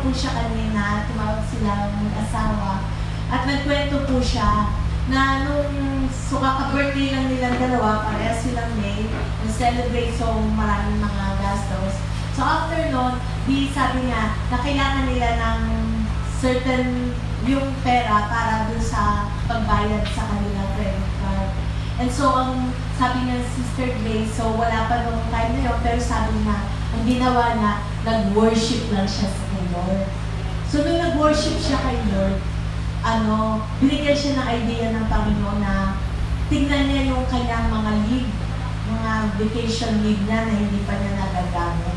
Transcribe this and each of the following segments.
po siya kanina, tumawag sila mag-asawa, at nagkwento po siya na nung kaka-birthday lang nilang dalawa, parehas silang May, celebrate so maraming mga gastos. So after nun, sabi niya na kailangan nila ng certain yung pera para dun sa pagbayad sa kanilang credit card. And so ang sabi niya Sister Grace, so wala pa nung time na yun, pero sabi niya, ang ginawa niya, nag-worship lang siya sa Lord. So nung nag-worship siya kay Lord, binigyan siya ng idea ng Panginoon na tingnan niya yung kanyang mga leave, mga vacation leave na hindi pa niya nagagamit.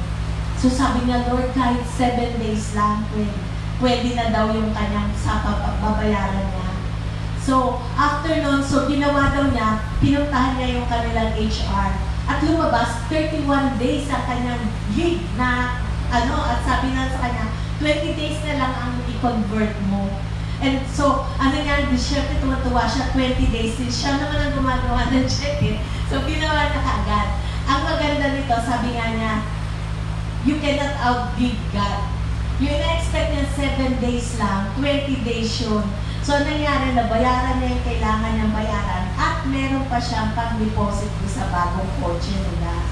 So sabi niya, Lord, kahit 7 days lang, pwede na daw yung kanyang babayaran niya. So, after nun, so ginawa daw niya, pinuntahan niya yung kanilang HR. At lumabas, 31 days ang kanyang leave na, at sabi na sa kanya, 20 days na lang ang i-convert mo. And so, nangyari, syempre tuwa-tuwa siya, 20 days din. Siya naman ang gumagawa ng check eh. So, ginawa niya kaagad. Ang maganda nito, sabi nga niya, you cannot outgive God. Yung na-expect niya 7 days lang, 20 days yun. So, nangyari na bayaran niya yung kailangan niyang bayaran at meron pa siyang pang-deposit sa bagong kotse nila.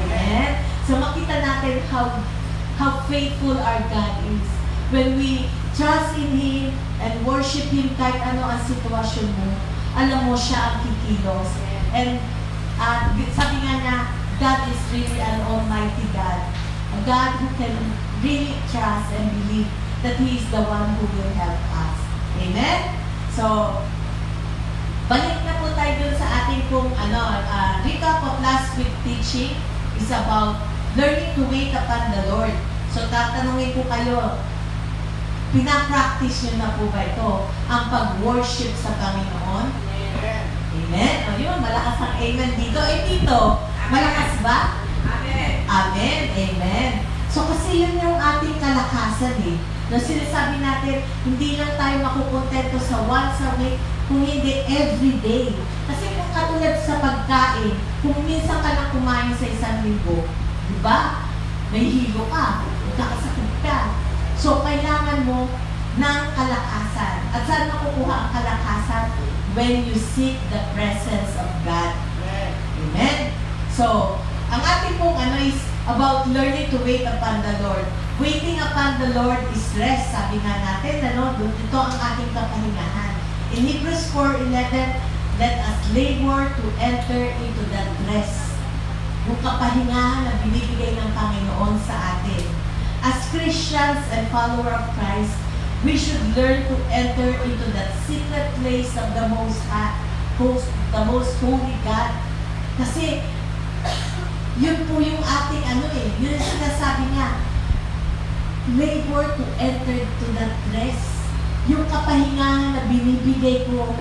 Amen? So, makita natin how faithful our God is. When we trust in Him and worship Him kahit ano ang sitwasyon mo, alam mo siya ang kikilos. And sabi nga niya, God is really an almighty God. A God who can really trust and believe that He is the one who will help us. Amen? So, balik na po tayo dun sa ating recap of last week teaching is about learning to wait upon the Lord. So, tatanungin po kayo, pinapractice nyo na po ba ito? Ang pag-worship sa Panginoon? Amen. Amen? O yun, malakas ang amen dito. Dito, malakas ba? Amen. Amen. Amen. So, kasi yun yung ating kalakasan eh. Na sinasabi natin, hindi lang tayo makukontento sa once a week, kung hindi every day. Kasi kung katulad sa pagkain, kung minsan ka lang kumain sa isang linggo, di ba? May hilo ka, magkakasakit ka. So, kailangan mo ng kalakasan. At saan makukuha ang kalakasan? When you seek the presence of God. Amen? So, ang ating pong is about learning to wait upon the Lord. Waiting upon the Lord is rest. Sabi nga natin, ito ang ating kapahingahan. In Hebrews 4:11, let us labor to enter into that rest. Yung kapahingahan na binibigay ng Panginoon sa atin. As Christians and follower of Christ, we should learn to enter into that secret place of the most holy God. Kasi, yun po yung ating yun yung sinasabi niya, labor to enter to that rest. Yung kapahingahan na binibigay ko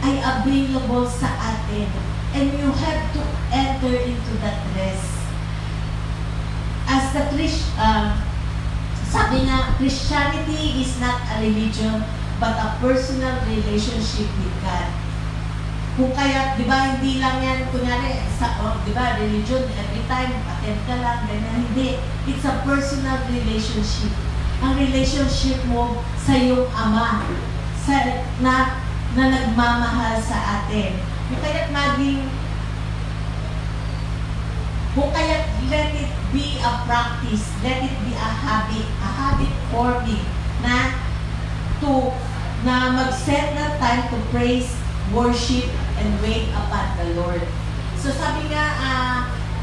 ay available sa atin. And you have to enter into that rest. As the sabi nga, Christianity is not a religion, but a personal relationship with God. Kung kaya, di ba, hindi lang yan, kunyari, di ba, religion, every time, attend ka lang, ganyan, hindi. It's a personal relationship. Ang relationship mo sa iyong Ama, na nagmamahal sa atin. Kung kaya't let it be a practice, let it be a habit forming na mag-set na time to praise, worship, and wait upon the Lord. So sabi nga,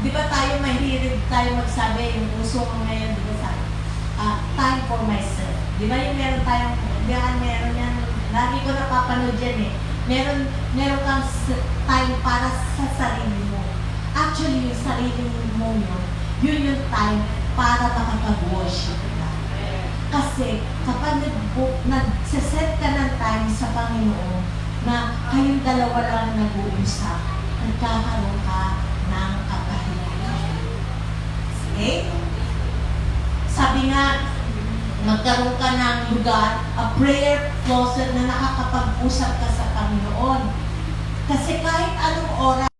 di ba tayo mahilig tayo magsabi, yung uso ko ngayon, di ba sabi, time for myself. Di ba yung meron tayong, meron yan, lagi ko napapanood yan eh. Meron kang time para sa sarili mo. Actually, yung sarili mo yun yung time para makapag-worship ka. Kasi kapag nagsiset ka ng time sa Panginoon na kayong dalawa lang nag-uusap, nagkakaroon ka ng kapahingahan. Okay? Sabi nga, magkaroon ka ng lugar, a prayer closet na nakakapag-usap ka sa Panginoon. Kasi kahit anong oras,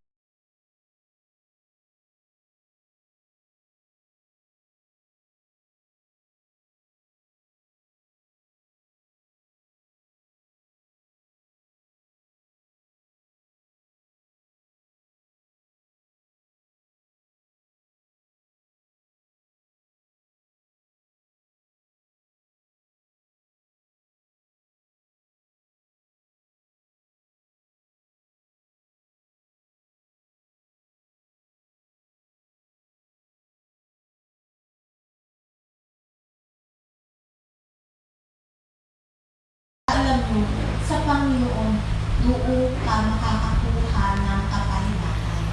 ka makakakuha ng kapayapaan.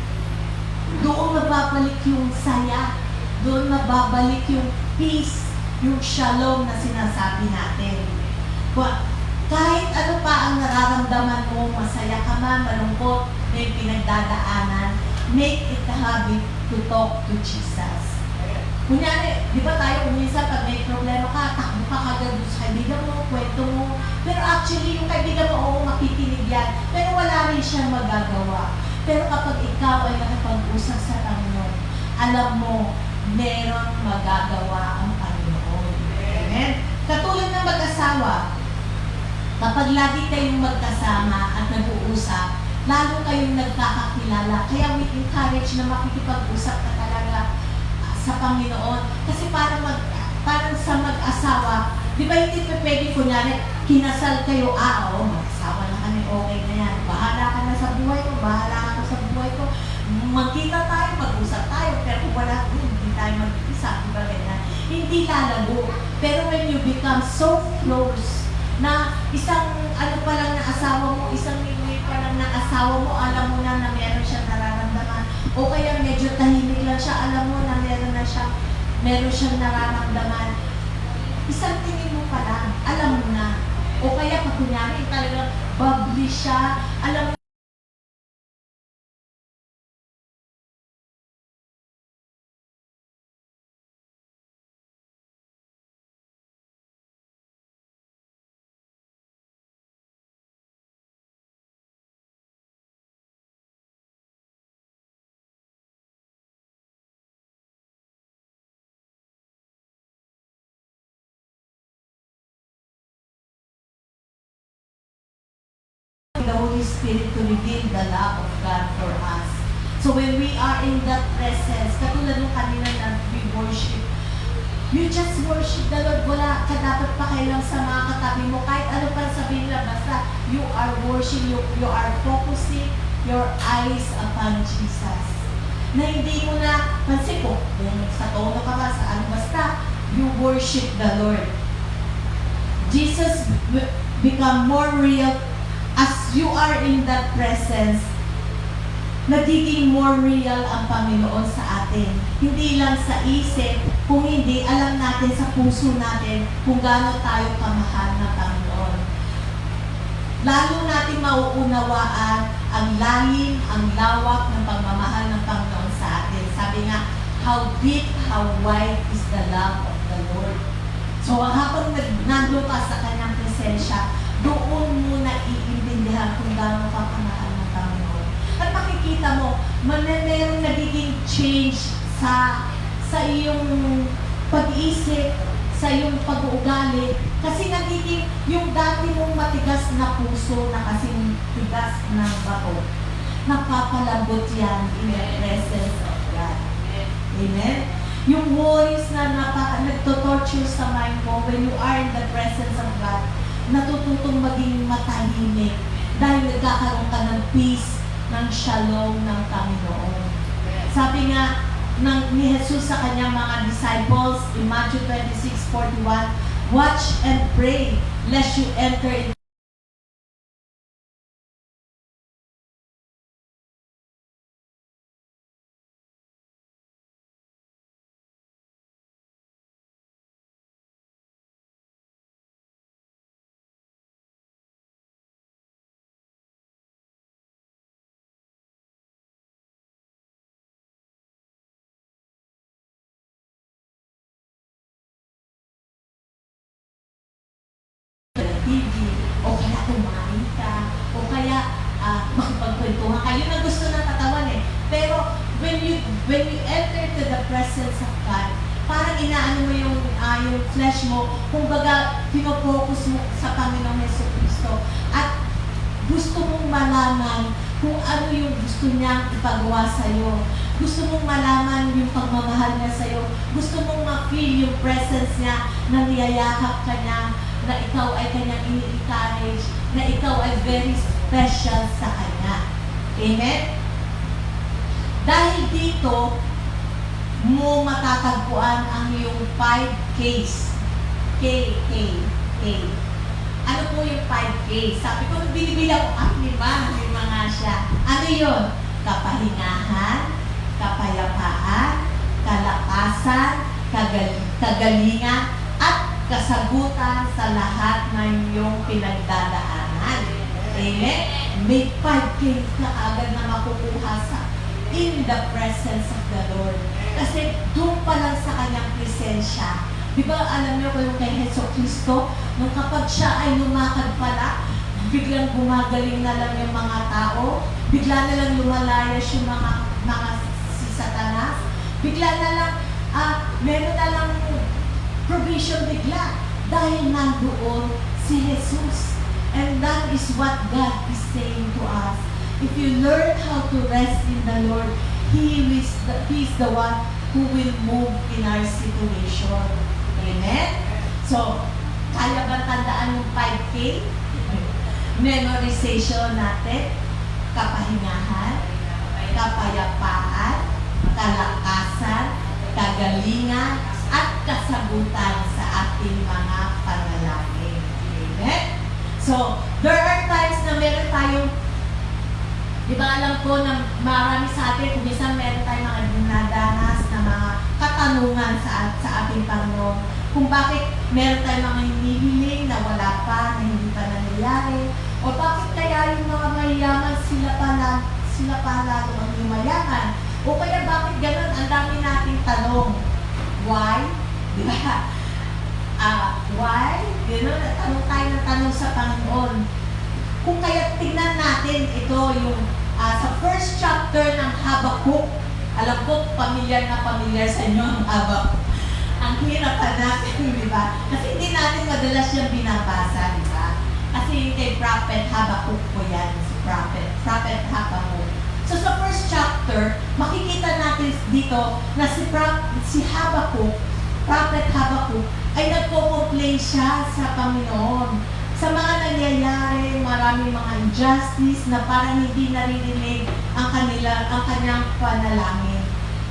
Doon mababalik yung saya, doon mababalik yung peace, yung shalom na sinasabi natin. Kahit ano pa ang nararamdaman mo, masaya ka man, malungkot, may pinagdadaanan, make it a habit to talk to Jesus. Kunyari, di ba tayo minsan pag may problema ka, takbo ka kagad sa kaibigan mo, kwento mo. Pero actually, yung kaibigan mo, oo, makikinig yan. Pero wala rin siyang magagawa. Pero kapag ikaw ay nakipag-usap sa Panginoon, alam mo, meron magagawa ang Panginoon. Amen? Katulad ng mag-asawa, kapag lagi kayong magkasama at nag-uusap, lalo kayong nagkakakilala. Kaya we encourage na makikipag-usap ka talaga sa Panginoon. Kasi parang sa mag-asawa, di ba hindi pa pwede, kunyari, kinasal kayo, mag-asawa na kami, okay na yan. Bahala ka na sa buhay ko, bahala ka na sa buhay ko. Magkita tayo, mag-usap tayo, pero kung wala, hindi tayo mag-isa, di ba ganyan? Hindi lalago. Pero when you become so close, na isang ano pa lang na asawa mo, isang lingwi pa lang na asawa mo, alam mo na meron siyang nararamdaman. O kaya medyo tahimik lang siya, alam mo na meron siyang nararamdaman. Isang tingin mo pa lang, alam mo na. O kaya pag kunyari talagang bubbly siya, alam mo the Holy Spirit to reveal the love of God for us. So when we are in that presence, katulad ng kanina na we worship, you just worship the Lord. Wala ka dapat pakialam sa mga katabi mo. Kahit ano pa sabihin nila, basta you are worshiping, you are focusing your eyes upon Jesus. Na hindi mo na, pansin ko, kung sa tono ka ba, sa ano, basta you worship the Lord. Jesus become more real as you are in that presence. Nagiging more real ang Panginoon sa atin. Hindi lang sa isip, kung hindi, alam natin sa puso natin kung gaano tayo kamahal ng Panginoon. Lalo natin mauunawaan ang lalim, ang lawak ng pagmamahal ng Panginoon sa atin. Sabi nga, how deep, how wide is the love of the Lord. So habang nandun ka sa kanyang presensya, doon mo na iintindihan kung gaano ka kamahal ng Panginoon. At makikita mo, merong nagiging change sa iyong pag-iisip, sa iyong pag-uugali. Kasi nagiging yung dati mong matigas na puso na kasing tigas ng bato, napapalambot yan in the presence of God. Amen? Yung worries na nagto-torture sa mind mo, when you are in the presence of God, natututong maging matahimik dahil nagkakaroon ka ng peace, ng shalom ng Panginoon. Sabi nga ni Jesus sa kanyang mga disciples in Matthew 26:41, watch and pray lest you enter into TV, o kaya kumain ka, o kaya makipagkwentuhan ka. Yun ang gusto ng katawan eh. Pero when you enter to the presence of God, parang inaano mo yung flesh mo, kumbaga pinofocus mo sa Panginoong Jesucristo at gusto mong malaman kung ano yung gusto niyang ipagawa sa'yo. Gusto mong malaman yung pagmamahal niya sa'yo. Gusto mong ma-feel yung presence niya na niyayakap ka niya, na ikaw ay kanyang ini-encourage, na ikaw ay very special sa kanya. Amen? Dahil dito, mo matatagpuan ang iyong 5 Ks. K. Ano po yung 5K? Sabi ko, binibili ako, lima nga siya. Ano yun? Kapahingahan, kapayapaan, kalakasan, kagalingan, at kasagutan sa lahat ng iyong pinagdadaanan. Amen? May 5K ka agad na makukuha sa in the presence of the Lord. Kasi doon pa lang sa kanyang presensya. Di ba alam niyo kung kay Heso Kristo, nung kapag siya ay lumakad pala, biglang gumagaling na lang yung mga tao, bigla na lang lumalayas yung mga si Satanas, bigla na lang, meron na lang provision bigla dahil nandoon si Jesus. And that is what God is saying to us. If you learn how to rest in the Lord, He is the one who will move in our situation. Amen? So, kaya ba tandaan yung 5K? Memorization natin, kapahingahan, kapayapaan, kalakasan, kagalingan, at kasagutan sa ating mga panalangin. Amen? So, there are times na meron tayong, di ba alam ko na marami sa atin, kung minsan meron tayong mga dinadanas na mga katanungan sa ating Panginoon, kung bakit meron tayong mga hinihiling na wala pa, na hindi pa nangyayari, o bakit kaya yung mga mayayaman sila pa lalo ang mayaman, o kaya bakit ganun, ang dami nating tanong. Why? Di ba? Why? Ganun, tanong tayo ng tanong sa Panginoon. Kung kaya tingnan natin ito yung sa first chapter ng Habakkuk, alam ko pamilyar sa inyo ang Habakkuk. Ang hirap natin, di ba? Kasi hindi natin madalas yung binabasa, di ba? Kasi kay Prophet Habakkuk po yan, si Prophet Habakkuk. So sa first chapter, makikita natin dito na si Habakkuk, Prophet Habakkuk, ay nagko-complain siya sa Panginoon. Sa mga nangyayari, maraming mga injustice na parang hindi naririnig ang kanyang panalangin.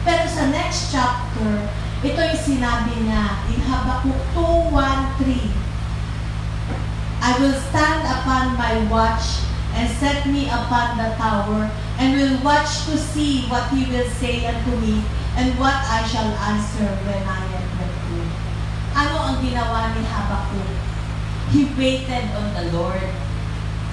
Pero sa next chapter, ito yung sinabi niya in Habakkuk 2:1-3. I will stand upon my watch and set me upon the tower and will watch to see what he will say unto me and what I shall answer when I am with you. Ano ang ginawa ni Habakkuk? He waited on the Lord.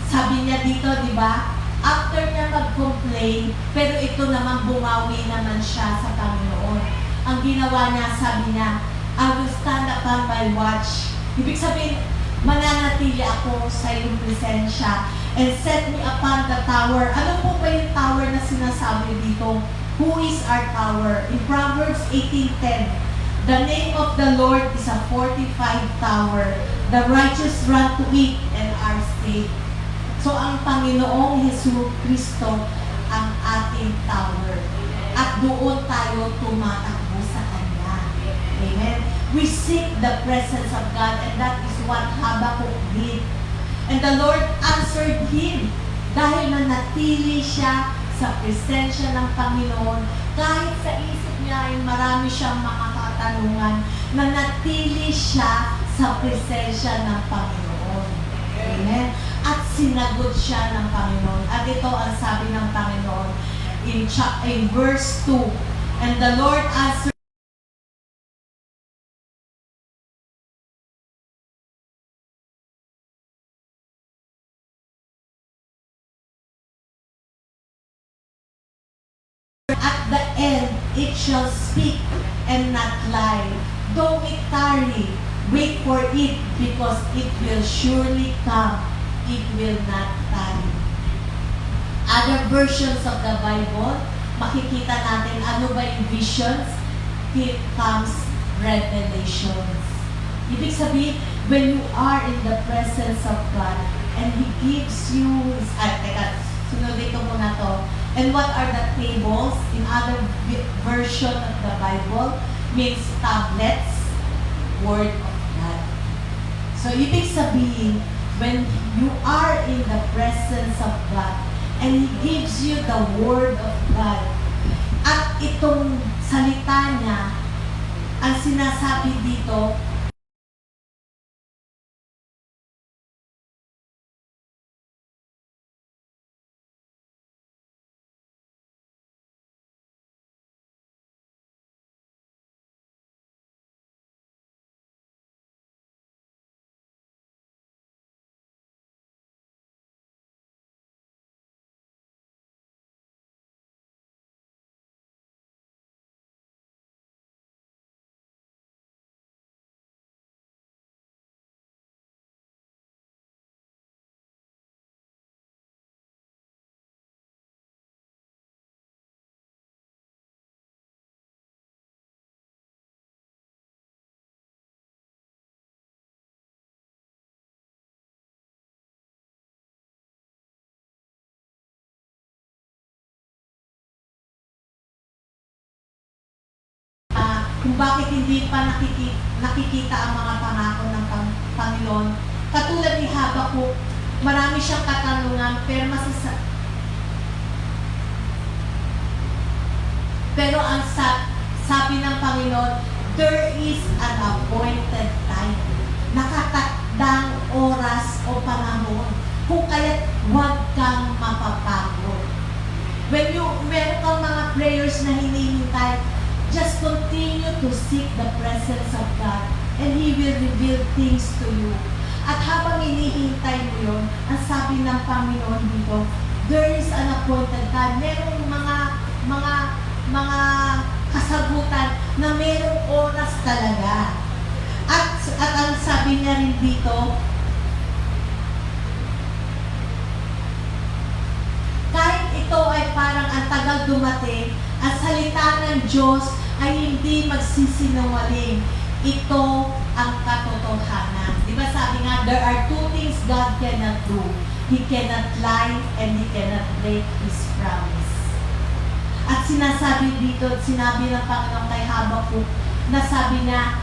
Sabi niya dito, di ba? After niya mag-complain, pero ito naman bumawi naman siya sa Panginoon. Ang ginawa niya, sabi niya, I will stand upon my watch. Ibig sabihin, mananatili ako sa iyong presensya and set me upon the tower. Ano po ba yung tower na sinasabi dito? Who is our tower? In Proverbs 18:10, the name of the Lord is a fortified tower. The righteous run to it and are safe. So ang Panginoong Hesus Kristo ang ating tower. At doon tayo tumatakbo sa Kanya. Amen? We seek the presence of God and that is what Habakkuk did. And the Lord answered him dahil nanatili siya sa presensya ng Panginoon. Kahit sa isip niya ay marami siyang mga katanungan, nanatili siya sa presensya ng Panginoon. Amen? At sinagot siya ng Panginoon. At ito ang sabi ng Panginoon in verse 2. And the Lord answered at the end, it shall speak and not lie. Though it tarry, wait for it, because it will surely come. It will not tarry. Other versions of the Bible, makikita natin ano ba yung visions? Here comes revelations. Ibig sabihin, when you are in the presence of God, and He gives you, sunodin ko muna to. And what are the tables? In other version of the Bible, means tablets, Word of God. So, ibig sabihin, when you are in the presence of God, and He gives you the Word of God, at itong salita niya, ang sinasabi dito, kung bakit hindi pa nakikita ang mga pangako ng Panginoon. Katulad ni Habakuk, marami siyang katanungan, pero ang sabi ng Panginoon, there is an appointed time. Nakatakdang oras o panahon. Kung kaya't huwag kang mapapagod. Meron kang mga prayers na hinihintay, just continue to seek the presence of God and He will reveal things to you. At habang hinihintay mo yun, ang sabi ng Panginoon dito, there is an appointed time. Merong mga kasagutan na merong oras talaga. At ang sabi niya rin dito, kahit ito ay parang ang tagal dumating, ang salita ng Diyos ay hindi magsisinungaling. Ito ang katotohanan. Di ba sabi nga, there are two things God cannot do. He cannot lie and He cannot break His promise. At sinasabi dito, sinabi ng Panginoon kay Habakuk, na sabi niya,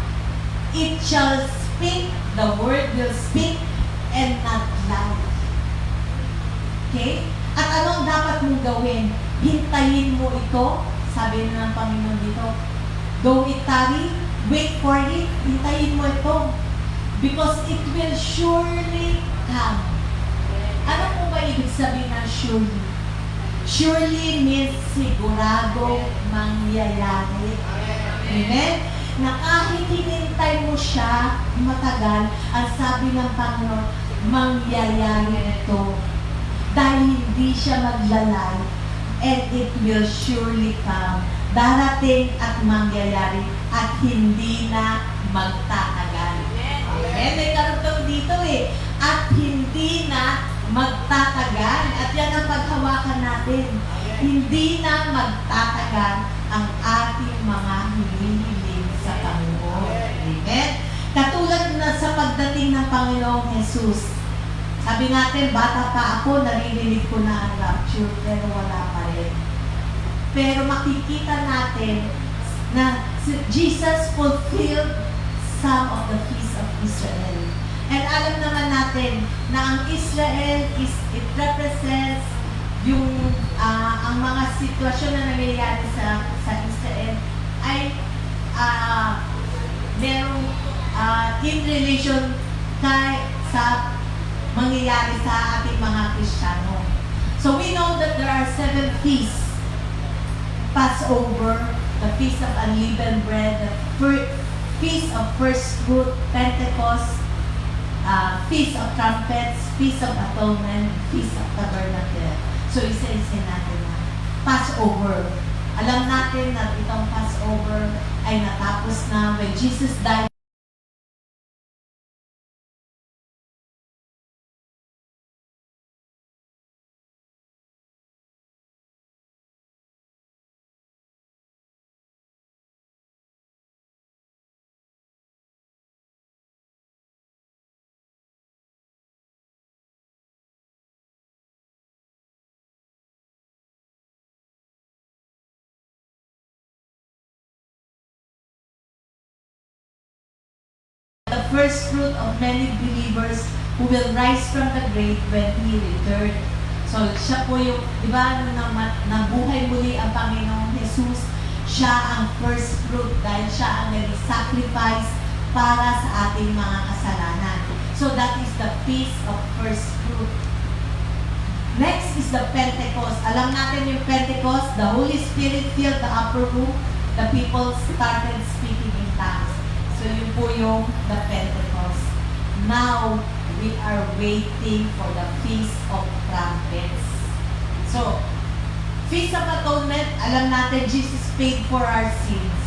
it shall speak, the word will speak, and not lie. Okay? At anong dapat mong gawin? Hintayin mo ito, sabi ng Panginoon dito. Though it tarry, wait for it, hintayin mo ito. Because it will surely come. Ano po ba ibig sabihin ng surely? Surely means sigurado mangyayari. Amen? Na kahit hinintay mo siya matagal, ang sabi ng Panginoon, mangyayari ito. Dahil hindi siya maglalay, and it will surely come. Darating at mangyayari at hindi na magtatagal. Amen? May karugtong dito at hindi na magtatagal. At yan ang paghawakan natin. Hindi na magtatagal ang ating mga hinihiling sa Panginoon. Amen? Katulad na sa pagdating ng Panginoong Jesus, sabi natin, bata pa ako, naririnig ko na ang rapture, pero wala pa rin. Pero makikita natin na Jesus fulfilled some of the feasts of Israel. And alam naman natin na ang Israel it represents yung ang mga sitwasyon na nangyayari sa Israel ay merong in relation sa mangyayari sa ating mga Kristiyano. So we know that there are 7 feasts. Passover, the Feast of Unleavened Bread, the Feast of First Fruit, Pentecost, Feast of Trumpets, Feast of Atonement, Feast of Tabernacle. So isa-isa natin na. Passover. Alam natin na itong Passover ay natapos na when Jesus died. The first fruit of many believers who will rise from the grave when He returns. So, siya po yung, di ba, nung nabuhay muli ang Panginoong Jesus, siya ang first fruit dahil siya ang nag-sacrifice para sa ating mga kasalanan. So, that is the feast of first fruit. Next is the Pentecost. Alam natin yung Pentecost, the Holy Spirit filled the upper room, the people started speaking in tongues. So, yun po yung the Pentecost. Now, we are waiting for the Feast of Trumpets. So, Feast of Atonement, alam natin, Jesus paid for our sins.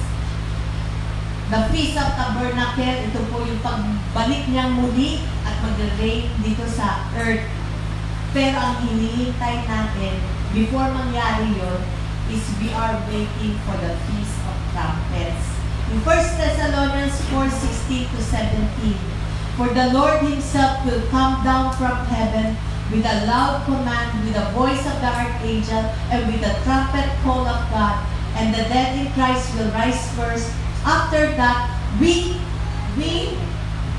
The Feast of Tabernacle, ito po yung pagbalik niyang muli at mag-reign dito sa earth. Pero ang hinihintay natin, before mangyari yun, is we are waiting for the Feast of Trumpets. In 1 Thessalonians 4:16 to 17, for the Lord Himself will come down from heaven with a loud command, with the voice of the archangel, and with the trumpet call of God, and the dead in Christ will rise first. After that, we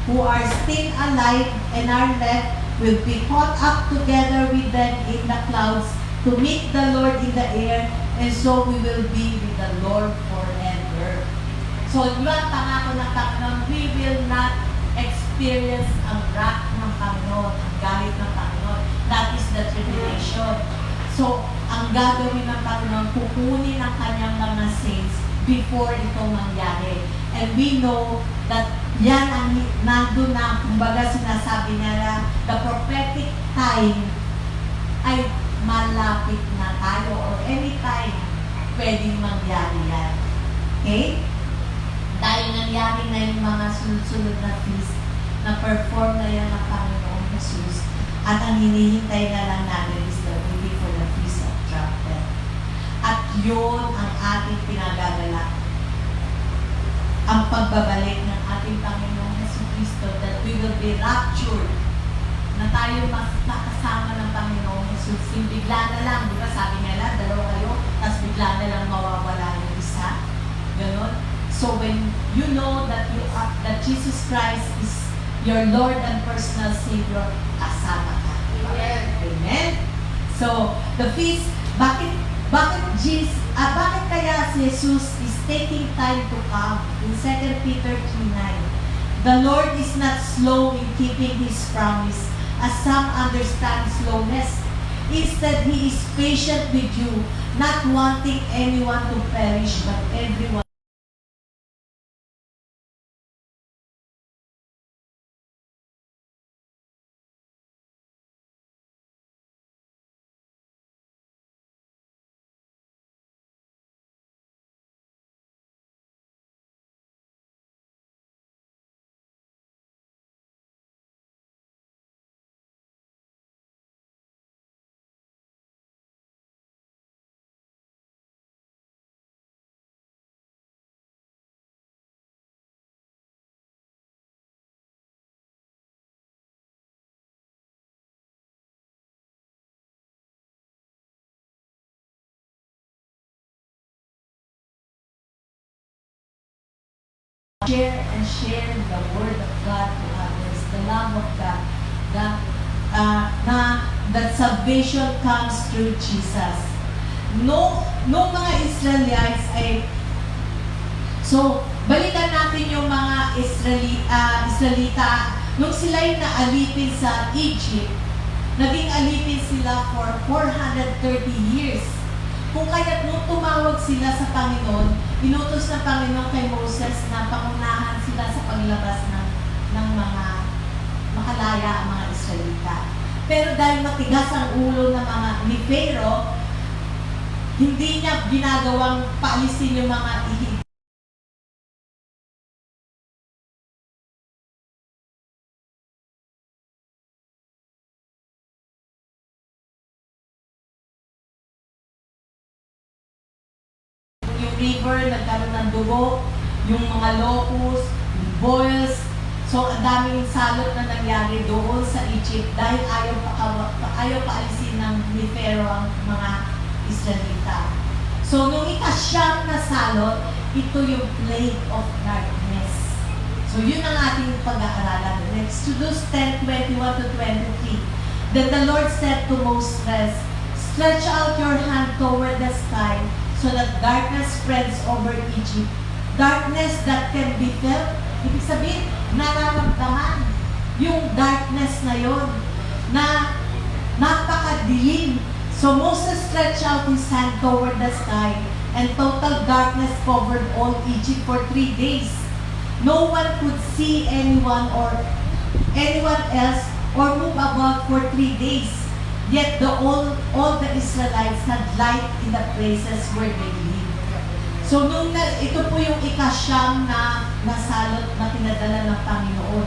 who are still alive and are left will be caught up together with them in the clouds to meet the Lord in the air, and so we will be with the Lord forever. So, diba, pangako ng Panginoon, we will not experience ang wrath ng Panginoon, ang galit ng Panginoon. That is the tribulation. So, ang gagawin ng Panginoon, kukunin ang kanyang mga saints before ito mangyari. And we know that yan ang nandun na, kumbaga sinasabi nila, the prophetic time ay malapit na tayo or anytime pwedeng mangyari yan. Okay? Dahil nangyari na yung mga sunod-sunod na feast na perform na yan ng Panginoong Jesus, at ang hinihintay na lang natin is the waiting for the Feast of Trumpet. At yun ang ating pinagagalak, ang pagbabalik ng ating Panginoong Jesucristo, that we will be raptured, na tayo mas makasama ng Panginoong Jesus. Yung bigla na lang, di ba sabi nila, dalawa kayo, tapos bigla na lang mawawala yung isa. Ganon. So when you know that that Jesus Christ is your Lord and personal Savior, kasama ka. Amen. Amen. So the feast, bakit kaya si Jesus is taking time to come? In 2 Peter 3:9, the Lord is not slow in keeping His promise, as some understand slowness. Instead, He is patient with you, not wanting anyone to perish, but everyone. Share the word of God to others, the love of God, that salvation comes through Jesus. No mga Israelites ay, so balikan natin yung mga Israelita, nung sila'y naalipin sa Egypt, naging alipin sila for 430 years. Kung kaya nung tumawag sila sa Panginoon, inutos ng Panginoon kay Moses na pangunahan sila sa paglabas ng mga makalaya ang mga Israelita. Pero dahil matigas ang ulo ng mga ni Pharaoh, hindi niya ginagawang paalisin yung mga river, nagkaroon ng dugo, yung mga locust, yung boils. So, ang daming salot na nangyari doon sa Egypt dahil ayaw paalisin ng ni Pharaoh ang mga Israelita. So, nung ikasyam na salot, ito yung plague of darkness. So, yun ang ating pag-aaralan. Exodus 10:21-23. Then the Lord said to Moses, "Stretch out your hand toward the sky, so that darkness spreads over Egypt. Darkness that can be felt." Ibig sabihin, nararamdaman yung darkness na yon, na napakadilim. So Moses stretched out his hand toward the sky, and total darkness covered all Egypt for 3 days. No one could see anyone else or move about for 3 days. Yet all the Israelites had light in the places where they lived. So ito po yung ikasyam na nasalot na pinadala ng Panginoon.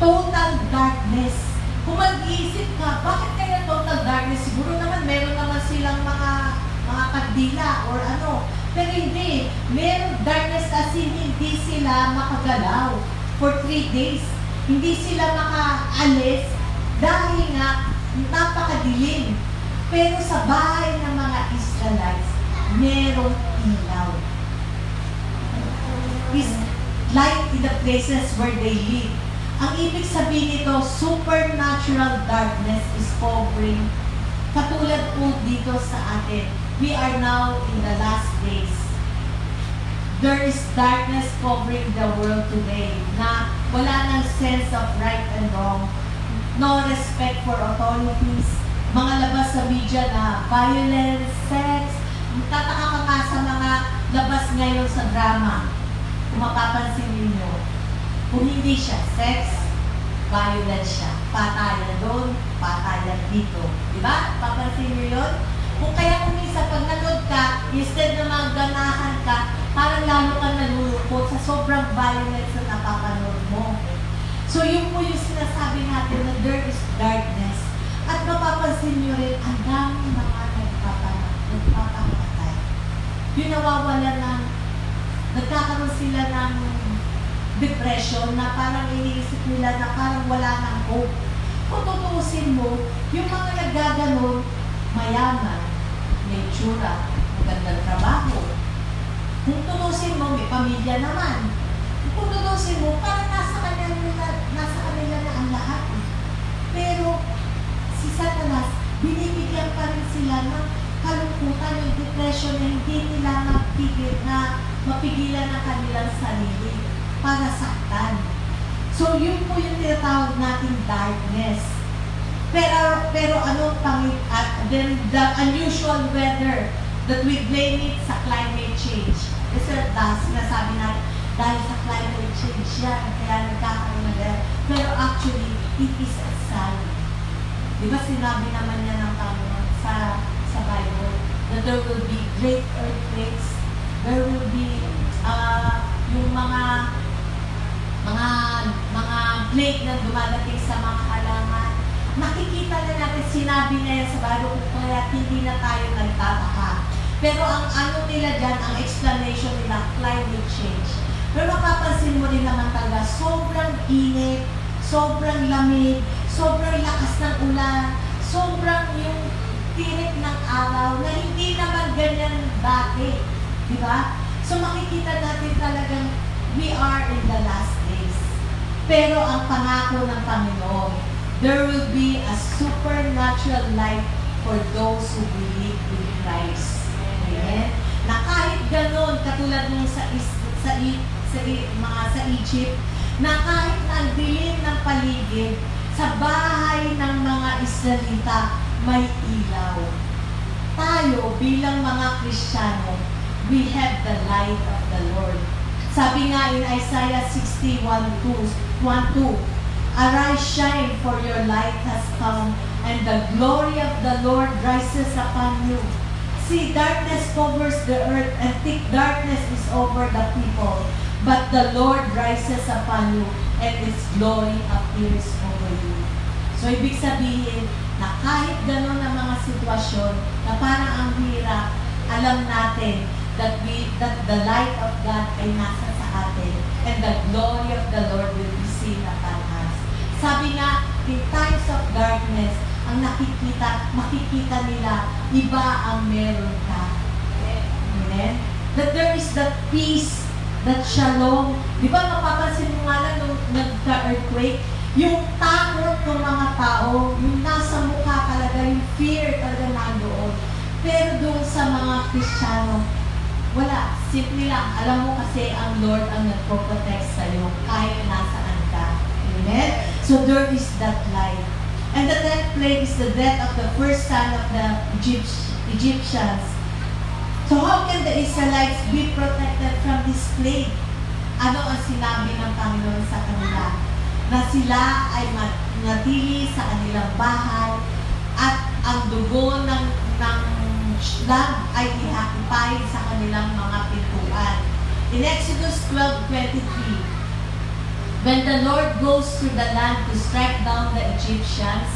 Total darkness. Kung mag-iisip ka, bakit kaya total darkness? Siguro naman meron naman silang mga kandila or ano. Pero hindi. Meron darkness kasi hindi sila makagalaw for 3 days. Hindi sila makaalis dahil nga napakadilim. Pero sa bahay ng mga Israelites, merong ilaw. is light in the places where they live. Ang ibig sabihin nito, supernatural darkness is covering. Katulad po dito sa atin, we are now in the last days. There is darkness covering the world today na wala ng sense of right and wrong, no respect for authorities, mga labas sa media na violence, sex. Tataka ka nga sa mga labas ngayon sa drama. Kung mapapansin ninyo, kung hindi siya sex, violence siya. Patayan doon, patayan dito. Diba? Papansin niyo yun? Kung kaya kung minsan pag nanood ka, instead na maganahan ka, parang lalo kang nalulungkot sa sobrang violence na napapanood mo. So yun po yung sinasabi natin na there is darkness. At mapapansin nyo rin, ang daming mga nagpapakamatay. Yung nawawala ng, nagkakaroon sila ng depression na parang iniisip nila na parang wala ng hope. Kung tutuusin mo, yung mga naggaganon, mayaman, may tsura, magandang trabaho. Kung tutusin mo, may pamilya naman. Kung tutusin mo, parang nasa kanila na ang lahat. Pero, si Satanas, binibigyan pa rin sila ng kalungkutan, yung depression na hindi nila mapigilan ang kanilang sarili para saktan. So, yun po yung tinatawag nating darkness. Pero ano pang, then the unusual weather that we blame it sa climate change. Kasi sinasabi natin, dahil sa climate change yan, kaya nagkakaroon na ganyan. Pero actually, it is a sign. Di ba sinabi naman niya ng Panginoon sa Bible that there will be great earthquakes, there will be yung mga plague na dumadating sa mga halaman. Nakikita na natin, sinabi na yan sa Bible, kaya hindi na tayo nagtataka. Pero ang ano nila dyan, ang explanation nila, climate change. Pero mapapansin mo rin naman talaga, sobrang init, sobrang lamig, sobrang lakas ng ulan, sobrang yung tirik ng araw na hindi naman ganyan dati. Di ba? So makikita natin talagang we are in the last days. Pero ang pangako ng Panginoon, there will be a supernatural life for those who believe in Christ. Amen? Na kahit ganon, katulad nung sa Egypt, na kahit na ang dilim ng paligid, sa bahay ng mga Israelita, may ilaw. Tayo, bilang mga Kristiyano, we have the light of the Lord. Sabi nga in Isaiah 61:1-2, arise, shine, for your light has come, and the glory of the Lord rises upon you. See, darkness covers the earth, and thick darkness is over the people. But the Lord rises upon you, and His glory appears over you. So, ibig sabihin, na kahit gano'n ang mga sitwasyon, na parang ang hirap, alam natin that the light of God ay nasa sa atin, and the glory of the Lord will be seen upon us. Sabi nga, in times of darkness, ang makikita nila, iba ang meron ka. Amen? That there is that peace, that shalom. Di ba mapapansin mo nga lang nung nagka-earthquake, yung takot ng mga tao, yung nasa mukha talaga, yung fear talaga nandoon. Pero doon sa mga Kristiyano, wala. Simple lang. Alam mo kasi ang Lord ang nagpo-protect sa'yo kahit nasaan ka. Amen? So there is that light. And the 10th plague is the death of the first son of the Egyptians. So how can the Israelites be protected from this plague? Ano ang sinabi ng Panginoon sa kanila? Na sila ay manatili sa kanilang bahay at ang dugo ng lamb ay ihakipay sa kanilang mga pintuan. In Exodus 12:23, when the Lord goes through the land to strike down the Egyptians,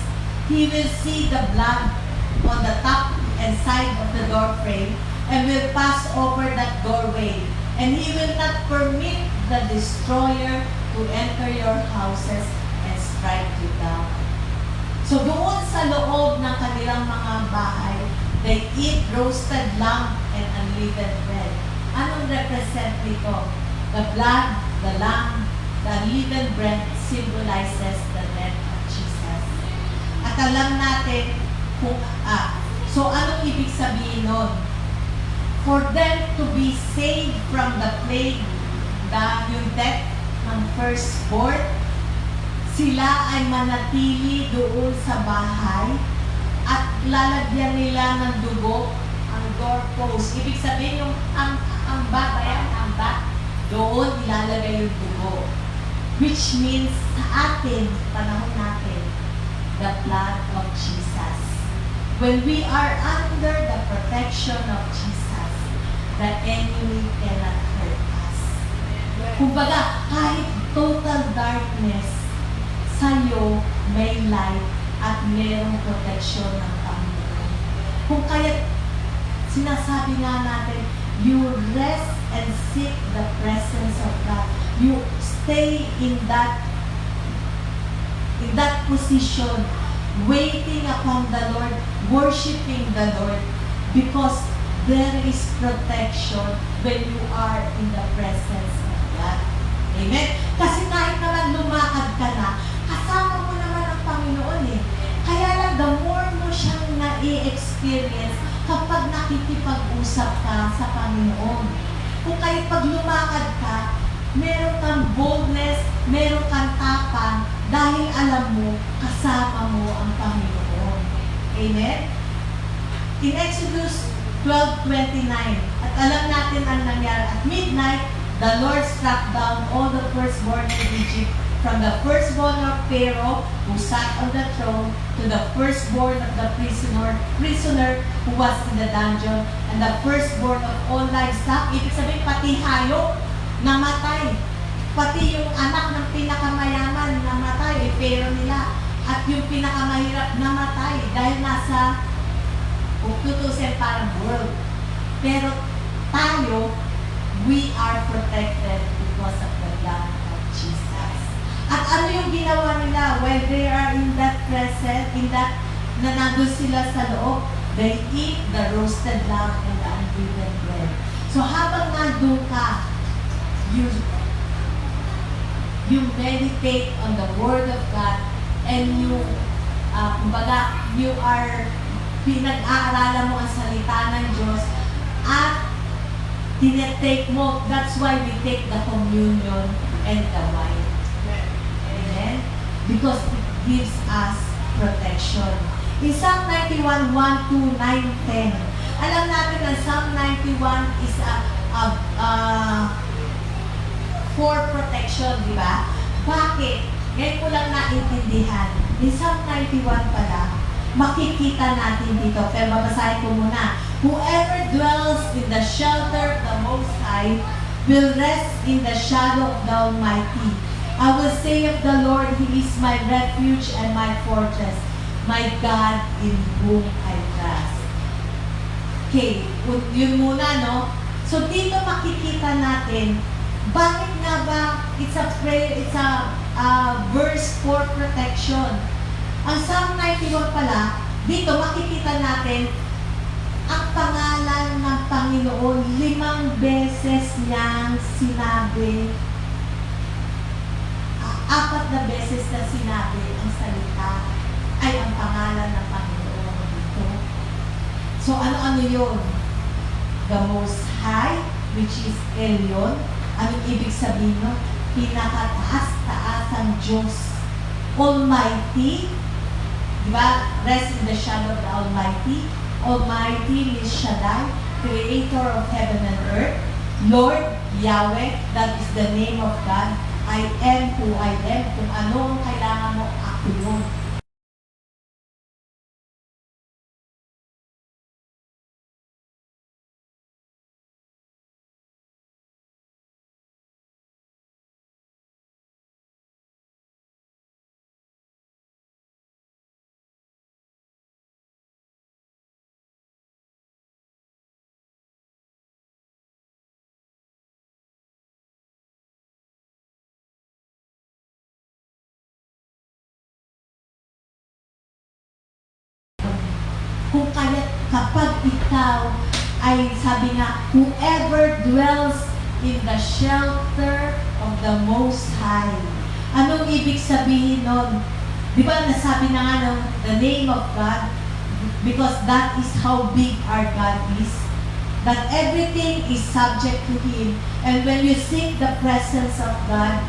He will see the blood on the top and side of the doorframe and will pass over that doorway. And He will not permit the destroyer to enter your houses and strike you down. So doon sa loob ng kanilang mga bahay, they eat roasted lamb and unleavened bread. Anong represent nito? The blood, the lamb, the unleavened bread symbolizes the death of Jesus. At alam natin kung, so anong ibig sabihin nun? For them to be saved from the plague, yung death ng firstborn, sila ay manatili doon sa bahay at lalagyan nila ng dugo ang doorpost. Ibig sabihin yung ang bat, doon ilalagay yung dugo. Which means sa atin, panahon natin, the blood of Jesus. When we are under the protection of Jesus, the enemy cannot hurt us. Kumbaga, kahit total darkness, sa'yo may light at mayroong protection ng Panginoon. Kung kaya sinasabi nga natin, you rest and seek the presence of God. You stay in that position, waiting upon the Lord, worshiping the Lord, because there is protection when you are in the presence of God. Amen? Kasi kahit naman lumakad ka na, kasama mo naman ang Panginoon eh. Kaya lang, the more mo siyang na-i-experience kapag nakikipag-usap ka sa Panginoon. Kung kahit pag lumakad ka, meron kang boldness, meron kang tapang, dahil alam mo, kasama mo ang Panginoon. Amen? In Exodus 12:29, at alam natin ang nangyari. At midnight, the Lord struck down all the firstborn in Egypt, from the firstborn of Pharaoh, who sat on the throne, to the firstborn of the prisoner who was in the dungeon, and the firstborn of all livestock. Ibig sabihin, pati hayop, namatay. Pati yung anak ng pinakamayaman, namatay. Pero nila. At yung pinakamahirap, namatay. Dahil nasa, kung tutusin, parang world. Pero tayo, we are protected because of the blood of Jesus. At ano yung ginawa nila when they are in that present, in that, na nandun sila sa loob, they eat the roasted lamb and the unleavened bread. So habang nandun ka, you meditate on the Word of God, and kumbaga, you are, pinag-aaralan mo ang salita ng Diyos, at tinetake mo. That's why we take the communion and the wine. Amen? Because it gives us protection. In Psalm 91, 1, 2, 9, 10, alam natin na Psalm 91 is for protection, di ba? Bakit? Ngayon ko lang naintindihan. In Psalm 91 pala, makikita natin dito, pero babasahin ko muna. Whoever dwells in the shelter of the Most High will rest in the shadow of the Almighty. I will say of the Lord, He is my refuge and my fortress, my God in whom I trust. Okay, yun muna, no? So dito makikita natin, bakit nga ba it's a verse for protection. Ang Psalm 91 pala, dito makikita natin ang pangalan ng Panginoon, 5 beses niyang sinabi, 4 na beses na sinabi ang salita ay ang pangalan ng Panginoon dito. So ano-ano yun? The Most High, which is Elyon. Anong ibig sabihin no? Pinakataas-taas ang Diyos. Almighty, diba? Rest in the shadow of the Almighty. Almighty is Shaddai, Creator of heaven and earth. Lord, Yahweh, that is the name of God. I am who I am. Kung ano ang kailangan mo, ako yun. Kung kaya kapag ikaw ay sabi nga, whoever dwells in the shelter of the Most High. Anong ibig sabihin nun? Di ba nasabi na nga ng the name of God? Because that is how big our God is. That everything is subject to Him. And when you seek the presence of God,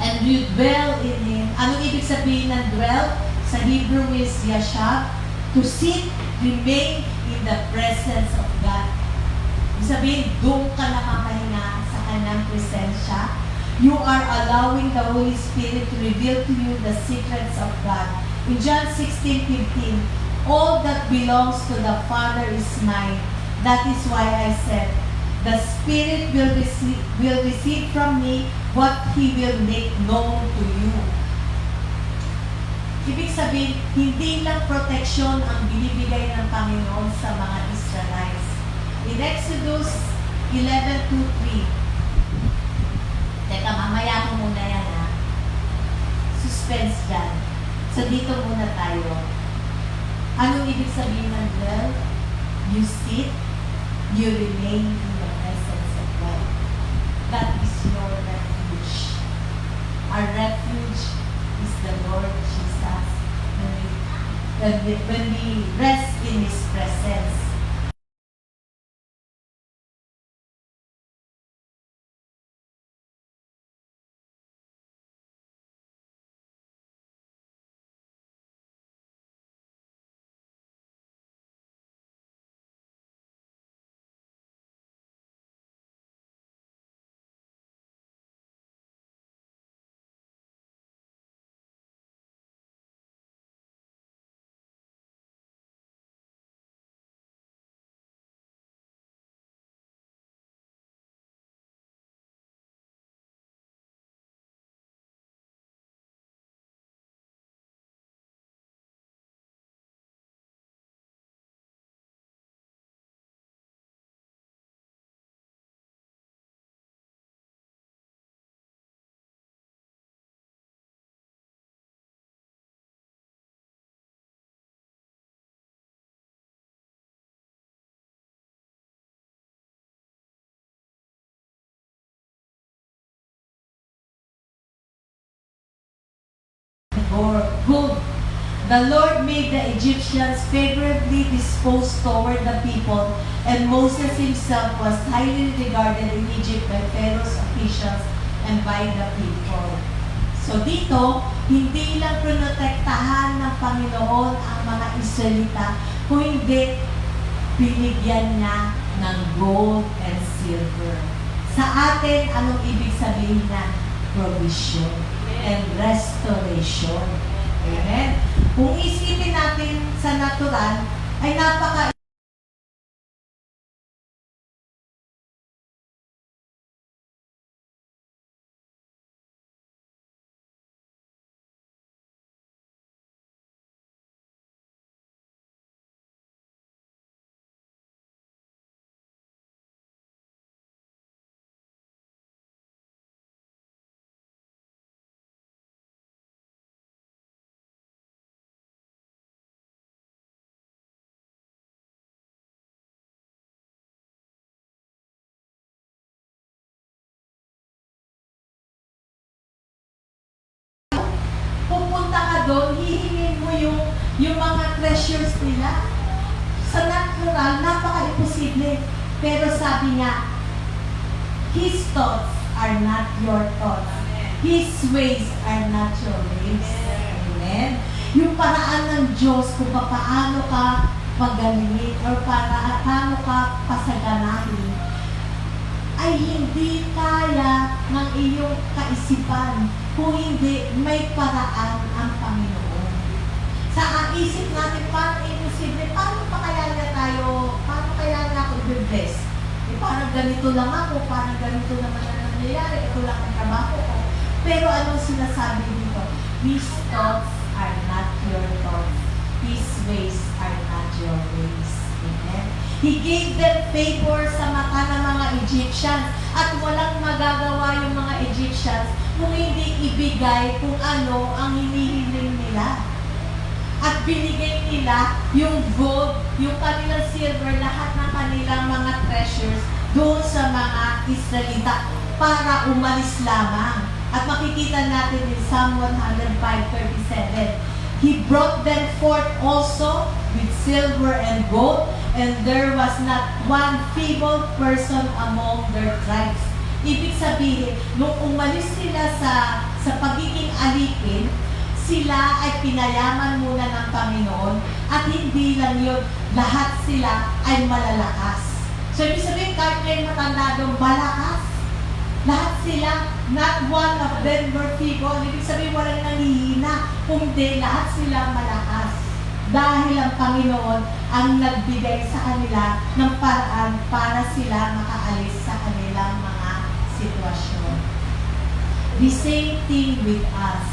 and you dwell in Him, anong ibig sabihin ng dwell? Sa Hebrew is yashab, to sit, remain in the presence of God. Ibig sabihin, doon ka nakakahinga sa Kanyang presensya. You are allowing the Holy Spirit to reveal to you the secrets of God. In John 16:15, all that belongs to the Father is mine. That is why I said, the Spirit will receive from me what He will make known to you. Ibig sabihin, hindi lang protection ang binibigay ng Panginoon sa mga Israelites. In Exodus 11:2-3, teka, mamaya ko muna yan ha. Suspense dyan. So dito muna tayo. Anong ibig sabihin ng dwell? You sit, you remain in the presence of God. That is your refuge. Our refuge is the Lord Jesus. When we rest in His presence. Good. The Lord made the Egyptians favorably disposed toward the people, and Moses himself was highly regarded in Egypt by Pharaoh's officials and by the people. So dito, hindi lang protektahan ng Panginoon ang mga Israelita, kung hindi binigyan niya ng gold and silver. Sa atin, anong ibig sabihin na? Provision and restoration. Amen? Kung isipin natin sa natural, ay napaka pupunta ka doon, hihingin mo yung mga treasures nila. Sa natural, napaka-imposible. Pero sabi niya, His thoughts are not your thoughts. His ways are not your ways. Amen? Yung paraan ng Diyos kung paano ka pagalingin or paano ka pasaganahin ay hindi kaya ng iyong kaisipan kung hindi may paraan ang Panginoon. Sa isip natin, paano imposible, paano kaya na ako i-bless? Parang ganito lang ako, parang ganito naman ang nangyayari, ito lang ang trabaho ko. Pero anong sinasabi dito? His thoughts are not your thoughts. His ways are not your ways. Amen? He gave them favor sa mata ng mga Egyptians at walang magagawa yung mga Egyptians kung hindi ibigay kung ano ang hinihiling nila. At binigay nila yung gold, yung kanilang silver, lahat ng kanilang mga treasures doon sa mga Israelita para umalis lamang. At makikita natin in Psalm 105:37, He brought them forth also with silver and gold, and there was not one feeble person among their tribes. Ibig sabihin, nung umalis sila sa pagiging alipin, sila ay pinayaman muna ng Panginoon, at hindi lang yun, lahat sila ay malalakas. So, ibig sabihin, kahit may matanda doon, malakas. Lahat sila, not one of them were feeble. Ibig sabihin, walang nanghihina, kundi lahat sila malakas. Dahil ang Panginoon ang nagbigay sa kanila ng paraan para sila makaalis sa kanilang mga sitwasyon. The same thing with us.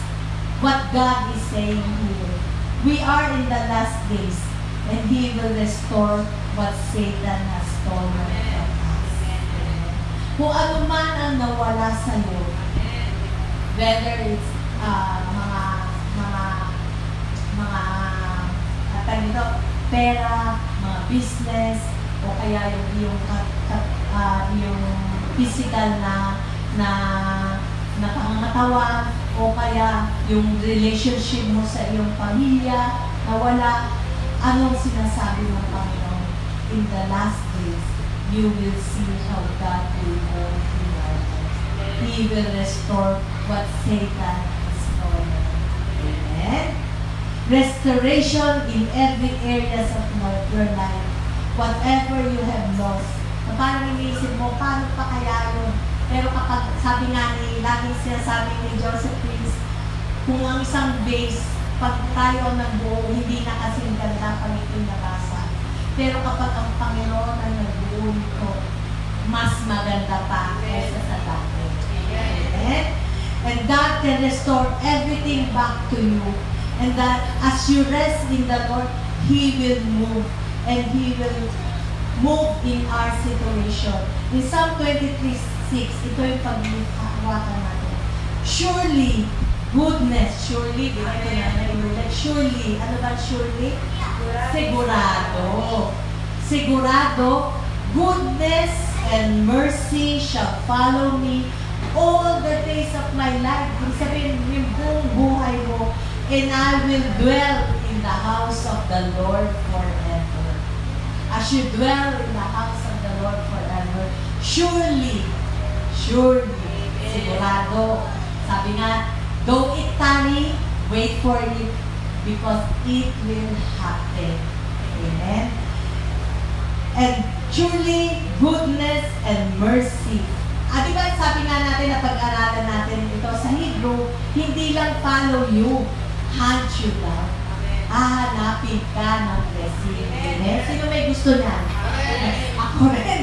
What God is saying here. We are in the last days, and He will restore what Satan has stolen from us. Kung ano man ang nawala sa iyo, whether it's pera, mga business, o kaya yung physical na pangangatawan, o kaya yung relationship mo sa iyong pamilya, na wala, anong sinasabi ng Panginoon? In the last days, you will see how God will work in your life. He will restore what Satan has stolen. Amen? Restoration in every areas of your life. Whatever you have lost. Paano iniisip mo, paano pa kaya yun? Pero kapag sabi nga laging sinasabi ni Joseph Prince, kung ang isang base, pag tayo ng buo, hindi na kasing ganda pag ito'y nabasa. Pero kapag ang Panginoon ang nagbuo nito, mas maganda pa kaysa sa dati. Amen? And God can restore everything back to you. And that as you rest in the Lord, He will move. And He will move in our situation. In Psalm 23:6, ito yung pag-hawakan natin. Surely, goodness, surely, surely, ano ba surely? Sigurado. Sigurado, goodness and mercy shall follow me all the days of my life. Ibig sabihin, yung buong buhay mo, and I will dwell in the house of the Lord forever. As you dwell in the house of the Lord forever, surely, sigurado. Sabi nga, though it tarry, wait for it, because it will happen. Amen? And surely, goodness and mercy. Di ba sabi nga natin na pag-aralan natin ito sa Hebrew, hindi lang follow you, hunt you down. Hahanapin ka ng blessing. Amen? Sino may gusto niyan? Ako rin.